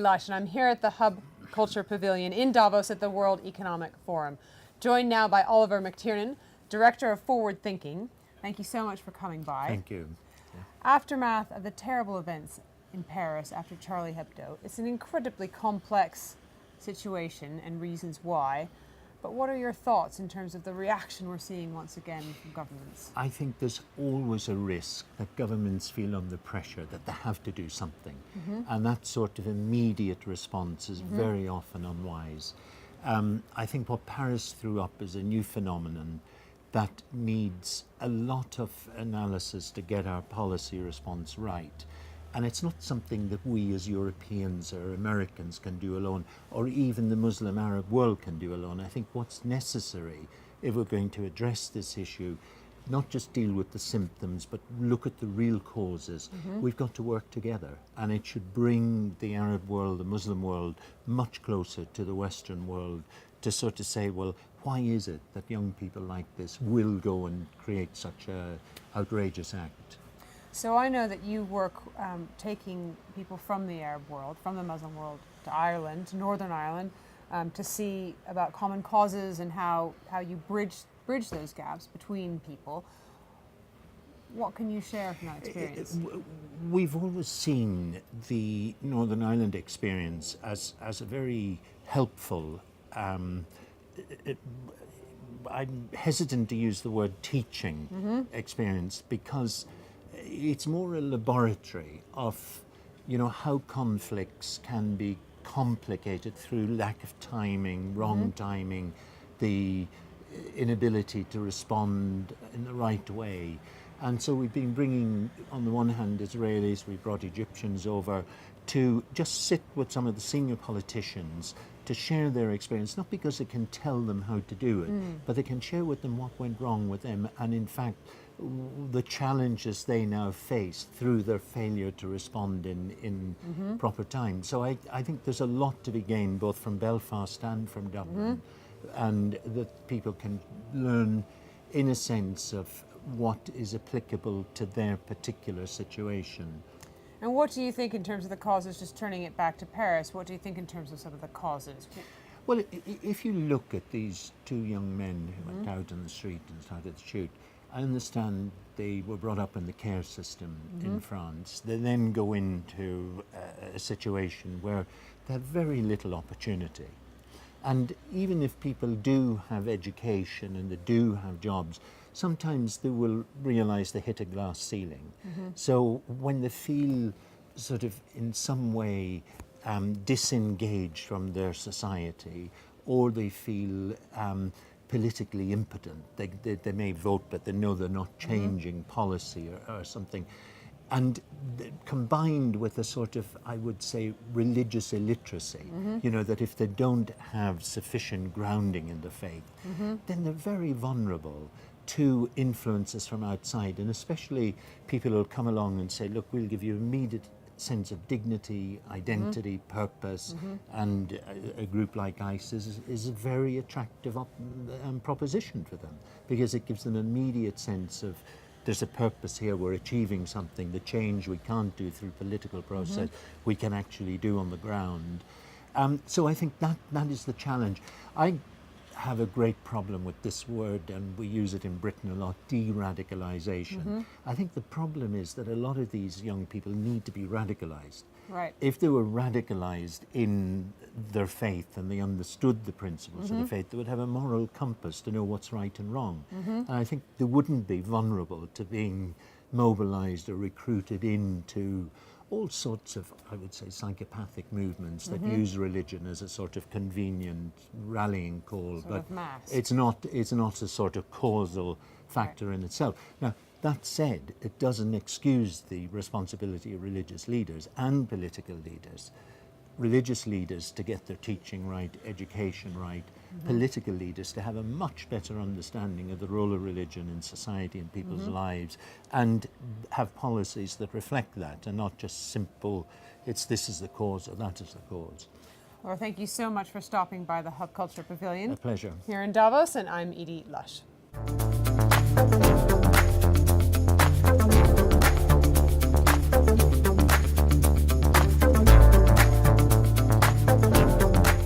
Lush, and I'm here at the Hub Culture Pavilion in Davos at the World Economic Forum. Joined now by Oliver McTernan, Director of Forward Thinking. Thank you so much for coming by. Thank you. Yeah. Aftermath of the terrible events in Paris after Charlie Hebdo. It's an incredibly complex situation and reasons why. But what are your thoughts in terms of the reaction we're seeing once again from governments? I think there's always a risk that governments feel under pressure that they have to do something. And that sort of immediate response is very often unwise. I think what Paris threw up is a new phenomenon that needs a lot of analysis to get our policy response right. And it's not something that we as Europeans or Americans can do alone, or even the Muslim Arab world can do alone. I think what's necessary if we're going to address this issue, not just deal with the symptoms, but look at the real causes. We've got to work together, and it should bring the Arab world, the Muslim world, much closer to the Western world to sort of say, well, why is it that young people like this will go and create such an outrageous act? So I know that you work taking people from the Arab world, from the Muslim world, to Ireland, to Northern Ireland, to see about common causes and how you bridge those gaps between people. What can you share from that experience? We've always seen the Northern Ireland experience as a very helpful, I'm hesitant to use the word teaching experience, because it's more a laboratory of, how conflicts can be complicated through lack of timing, wrong timing, the inability to respond in the right way. And so we've been bringing, on the one hand, Israelis, we brought Egyptians over to just sit with some of the senior politicians to share their experience, not because they can tell them how to do it, but they can share with them what went wrong with them, and in fact, the challenges they now face through their failure to respond in proper time. So I think there's a lot to be gained both from Belfast and from Dublin, and that people can learn in a sense of what is applicable to their particular situation. And what do you think in terms of the causes, just turning it back to Paris, what do you think in terms of some of the causes? Well, if you look at these two young men who went out on the street and started to shoot, I understand they were brought up in the care system in France. They then go into a situation where they have very little opportunity. And even if people do have education and they do have jobs, sometimes they will realize they hit a glass ceiling. So when they feel sort of in some way disengaged from their society, or they feel politically impotent. They may vote, but they know they're not changing policy or something. And combined with a sort of, I would say, religious illiteracy, that if they don't have sufficient grounding in the faith, then they're very vulnerable to influences from outside. And especially people who will come along and say, look, we'll give you immediate sense of dignity, identity, purpose, and a group like ISIS is a very attractive proposition for them, because it gives them an immediate sense of there's a purpose here, we're achieving something, the change we can't do through political process, we can actually do on the ground. So I think that is the challenge. I have a great problem with this word, and we use it in Britain a lot, de-radicalization. I think the problem is that a lot of these young people need to be radicalized. Right. If they were radicalized in their faith and they understood the principles of the faith, they would have a moral compass to know what's right and wrong. And I think they wouldn't be vulnerable to being mobilized or recruited into all sorts of, I would say, psychopathic movements that use religion as a sort of convenient rallying call, but it's not a sort of causal factor in itself. Now, that said, it doesn't excuse the responsibility of religious leaders and political leaders. Religious leaders to get their teaching right, education right, political leaders to have a much better understanding of the role of religion in society and people's lives, and have policies that reflect that, and not just simple, this is the cause or that is the cause. Well, thank you so much for stopping by the Hub Culture Pavilion. A pleasure. Here in Davos, and I'm Edie Lush.